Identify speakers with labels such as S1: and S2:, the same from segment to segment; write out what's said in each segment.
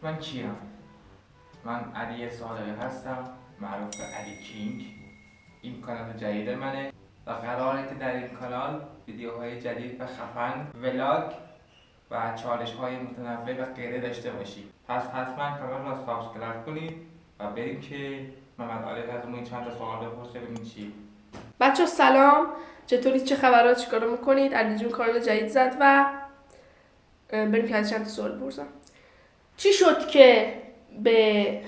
S1: من کیم؟ من علی صادقی هستم، معروف به علی کینگ. این کانال جدید منه و قراره که در این کانال ویدیوهای جدید و خفن، ولاگ و چالش های متنوع و غیره داشته باشید. پس حتما کانال را سابسکرایب کنید و بریم که محمد علی از ما چند تا سوال بپرسه ببینیم چی.
S2: بچه سلام، چطوری؟ چه خبرات؟ چیکار میکنید؟ علی جون کانال جدید زد و بریم که از چند تا سوال بپرسم. چی شد که به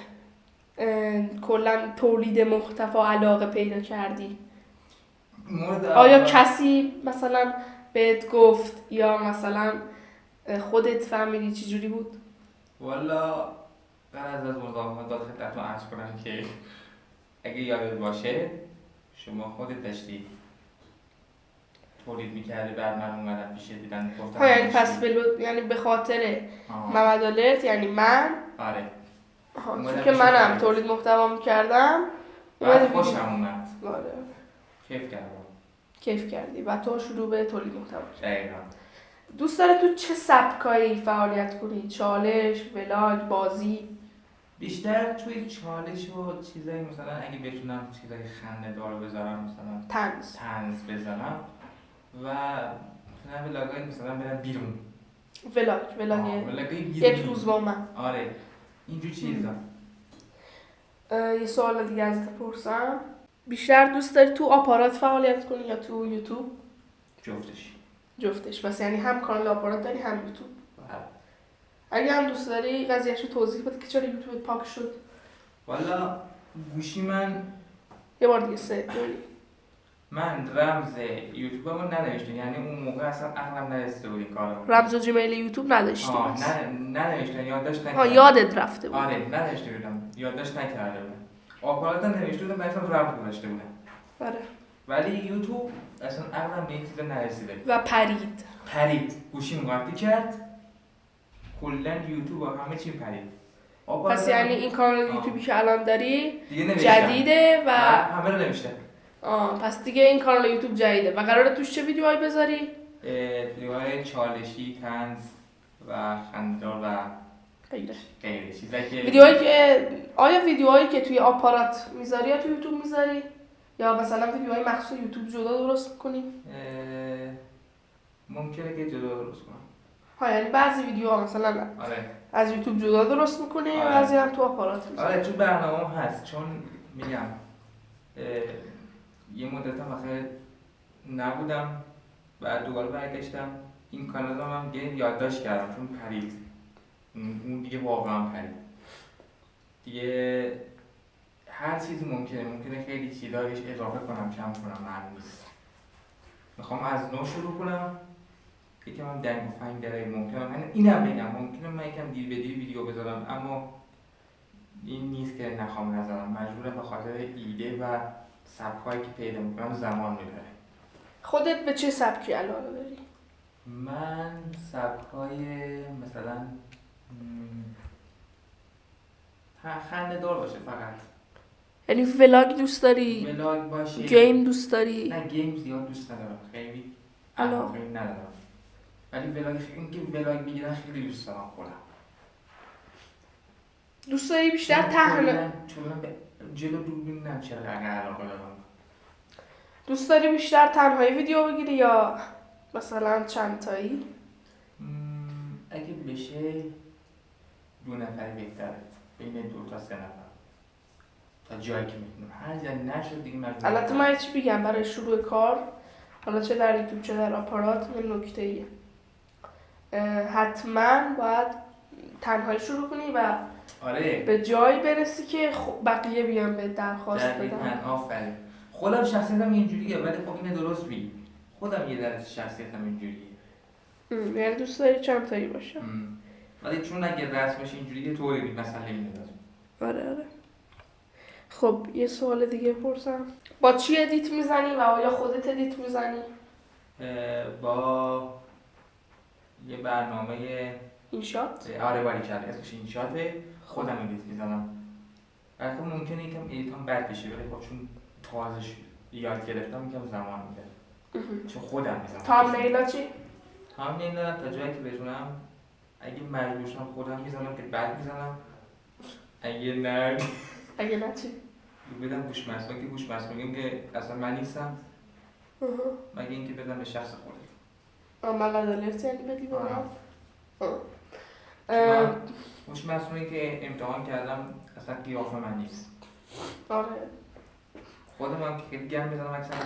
S2: کلا تولید محتوا علاقه پیدا کردی؟ آیا کسی مثلا بهت گفت یا مثلا خودت فهمیدی چی جوری بود؟
S1: والا قرار از مزاحمت خدمتتون عرض کنم که اگه یادت باشه شما خودت داشتی تولید میکردی، بعد من اومدم پیش دیدن گفتم
S2: یعنی پس یعنی به خاطر محمد آلرت، یعنی من
S1: آره
S2: چون که منم تولید محتوا میکردم
S1: خوشم اومد.
S2: آره کیف کردی و تو شروع به تولید محتوا
S1: دقیقاً.
S2: دوست داری تو چه سبکایی فعالیت کنی؟ چالش، ولاگ، بازی؟
S1: بیشتر توی چالش و چیزایی، مثلا اگه بتونم چیزای خنده دار بذارم، مثلا طنز بذارم و مثلا ولاگای مثلا برم بیرون.
S2: ولاگ یک روز با من.
S1: آره اینجور چیزا.
S2: یه سوال دیگه ازت پرسم. بیشتر دوست داری تو آپارات فعالیت کنی یا تو یوتیوب؟ جفتش. بس یعنی هم کانال آپارات داری هم یوتیوب. اگه هم دوست داری قضیهشو توضیح بده که چرا یوتیوب پاک شد.
S1: والا گوشی من
S2: یه بار دیگه
S1: من رمز یوتیوبمو ننوشتم، یعنی اون موقع اصلا عقلم نرسیده بود این کارو.
S2: رمز و جیمیل یوتیوب نداشتی؟
S1: ننوشتم، یادداشت نکردم.
S2: یادت رفته بود.
S1: آره ننوشته بودم، یادداشت نکرده بودم. آپارات ننوشته بودم، مثلا رمز گذاشته بودم.
S2: آره.
S1: ولی یوتیوب اصلا عقلم به این چیزا نرسیده.
S2: و پرید.
S1: گوشیم قاطی کرد. کلا یوتیوب همه چی پرید.
S2: پس یعنی این کانال یوتیوبی که الان داری جدیده و
S1: همه رو نوشته.
S2: پس دیگه این کانال یوتیوب جدیده و قراره توش چه ویدیوهایی بذاری؟
S1: ویدیوهای چالشی، طنز و خنده‌دار و غیره
S2: ویدیوهایی که توی آپارات میذاری یا توی یوتیوب میذاری؟ یا مثلا ویدیوهای مخصوص یوتیوب جدا درست می‌کنی؟
S1: ممکنه که جدا درست کنم.
S2: یعنی بعضی ویدیوها مثلا از یوتیوب جدا درست می‌کنی و بعضی هم تو آپارات میذاری.
S1: آره تو برنامه‌ام هست، چون میگم یه مدت هم نبودم بعد دوباره برگشتم. این کانال هم دیگه یادداشت کردم چون پرید. اون دیگه واقعا پرید. دیگه هر چیزی ممکنه خیلی چیزا بهش اضافه کنم، کم کنم، معلوم نیست. میخوام از نو شروع کنم. یکم هم دنگ و فنگ داره، ممکنه اینم بگم ممکنه من یکم دیر به دیر ویدیو بذارم، اما این نیست که نخوام نذارم. مجبورم به خاطر ایده و سبکایی که پیدا میکنم زمان میبره.
S2: خودت به چه سبکی علاقه داری؟
S1: من سبکای مثلا خنده دار باشه فقط.
S2: یعنی ولاگ دوست داری؟
S1: ولاگ باشه.
S2: گیم دوست داری؟
S1: نه گیم زیاد دوست ندارم، خیلی علاقه ندارم. ولی ولاگ میگیرن خیلی دوست دارم خودم.
S2: دوست داری بیشتر تنها؟
S1: چون جلو دوربین نم چرا علاقه دارم.
S2: دوست داری بیشتر تنهایی ویدیو بگیری یا مثلا چند تایی؟
S1: اگه بشه 2 نفر بهتره، بین 2 تا 3 نفر تا جایی که میتونم. هر جا نشد دیگه مجبورم.
S2: البته من چی بگم برای شروع کار، حالا چه در یوتیوب چه در آپارات، یه نکته ایه حتما باید تنهایی شروع کنی و به جایی برسی که بقیه بیان به درخواست بدن.
S1: آفرین. خودم شخصیتم اینجوریه، ولی خب اینه درست میگی. خودم یه درجه شخصیتم اینجوریه.
S2: یعنی دوست داری چند تایی باشه.
S1: ولی چون اگه رسمش اینجوریه طوری مسئله اینه داره.
S2: آره. خب یه سوال دیگه پرسم. با چی ادیت میزنی و آیا خودت ادیت میزنی؟
S1: با یه برنامه
S2: اینشات؟
S1: آره باریکلا، اسمش اینشاته. خودم ادیت میزنم. خب ممکنه یکم ادیتام بد بشه، ولی خب چون تازه یاد گرفتم یکم زمان میبره. چون خودم میزنم.
S2: تامنیلا چی؟
S1: تامنیلا تا جایی که بتونم اگه مجبور شم خودم میزنم که بعد میزنم، اگه نه
S2: اگه نه چی؟
S1: بدم هوش مصنوعی که هوش مصنوعی که اصلا من نیستم، مگه اینکه بدم به شخص خودم.
S2: من قدر یعنی بدی به من؟
S1: من هوش مصنوعی که امتحان کردم اصلا قیافه من نیست.
S2: آره.
S1: خودم هم که خیلی گرم بزنم اکثرا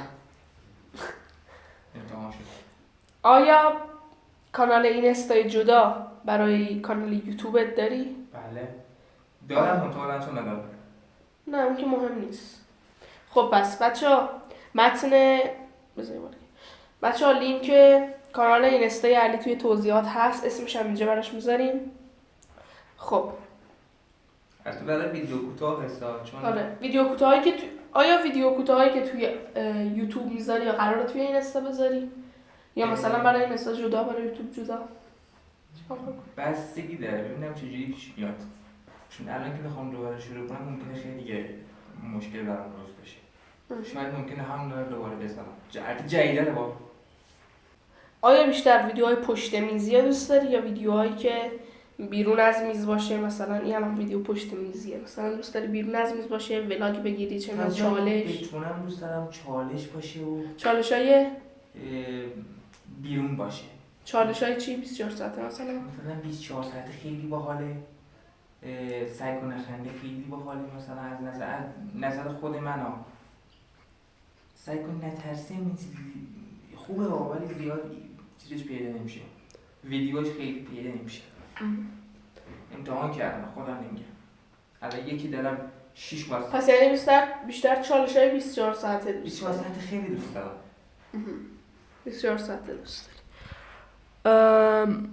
S1: امتحان شد.
S2: آیا کانال اینستای جدا برای کانال یوتیوبت داری؟
S1: بله دارم، منطقه چون ندارم.
S2: نه اون که مهم نیست. خب پس بچه‌ها متن بچه‌ها لینک کانال اینستای علی توی توضیحات هست، اسمش هم اینجا براش میذاریم. خب
S1: البته برای ویدیو کوتاه هستا چون
S2: آره ویدیو کوتاهایی که آیا ویدیو کوتاهایی که توی یوتیوب میذاری یا قراره توی اینستا بذاری یا مثلا برای اینستا جدا برای یوتیوب جدا؟
S1: بستگی داره، ببینم چجوری پیش بیاد. چون الان که بخوام دوباره شروع کنم ممکنه خیلی دیگه مشکل برام روز بشه. شاید ممکنه همون دوباره بزنم. جدیده با.
S2: آیا بیشتر ویدیوهای پشت میزی دوست داری یا ویدیوهایی که بیرون از میز باشه؟ مثلا این الان ویدیو پشت میزیه، مثلا دوست داری بیرون از میز باشه ولاگ بگیری چه مثلا چالش؟
S1: بتونم دوست دارم چالش باشه و
S2: چالشای
S1: بیرون باشه.
S2: چالشای چی 24 ساعته مثلا
S1: 24 ساعته خیلی باحاله. سعی کن نخنده خیلی باحاله. مثلا از نظر خود من سعی کن نترسیم، خوبه ولی زیاد چیزش پیدا نمیشه، ویدیوش خیلی پیدا نمیشه. امتحان کردم خودم نمیگم، الان یکی دارم 6 بار.
S2: پس یعنی بیشتر چالشای 24 ساعته دوست
S1: 24 ساعته خیلی دوست دارم.
S2: 24 ساعته دوست داری.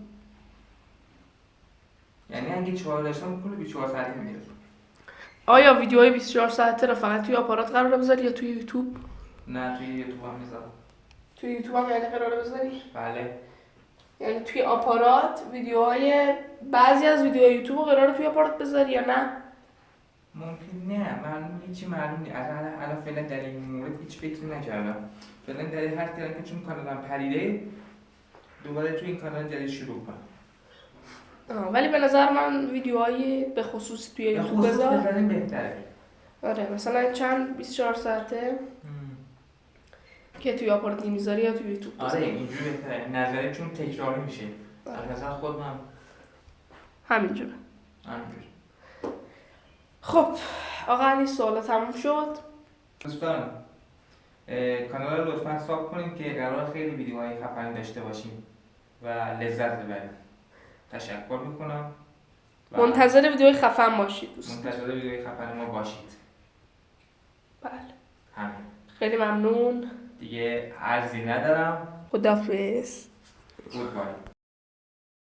S1: یعنی اگه چهار داشتم کل 24 ساعته میگرفت.
S2: آیا ویدیوهای 24 ساعته رو فقط توی آپارات قراره بذاری یا توی یوتیوب؟
S1: نه توی یوتیوب هم میذارم.
S2: توی یوتیوب هم یعنی قراره بذاری؟
S1: بله.
S2: یعنی توی آپارات ویدیوهای بعضی از ویدیوهای یوتیوب رو قراره توی آپارات بذاری یا نه؟
S1: ممکن نه، من هیچی معلوم نیست. الان فعلا در این مورد هیچ فکری نکردم. فعلا در هر کاری که چون کانالم پریده دوباره توی این کانال جدید شروع کنم.
S2: ولی به نظر من ویدیوهای به خصوص توی یوتیوب بذار.
S1: بذاریم بهتره.
S2: آره مثلا چند 24 ساعته که توی آپارات میذاری یا توی یوتیوب بذاری.
S1: آره اینجوری بهتره. نظری چون تکراری میشه. از نظر خودم
S2: همینجوره.
S1: همینجوری.
S2: خب آقا علی سوال تموم شد.
S1: دوستان کانال رو لطفا ساب کنید که قرار خیلی ویدیوهای خفنی داشته باشیم و لذت ببریم. تشکر میکنم.
S2: منتظر ویدیوهای خفن باشید دوستان.
S1: منتظر ویدیوهای خفن ما باشید.
S2: بله.
S1: همین.
S2: خیلی ممنون.
S1: دیگه عرضی ندارم.
S2: خداحافظ.
S1: گودبای.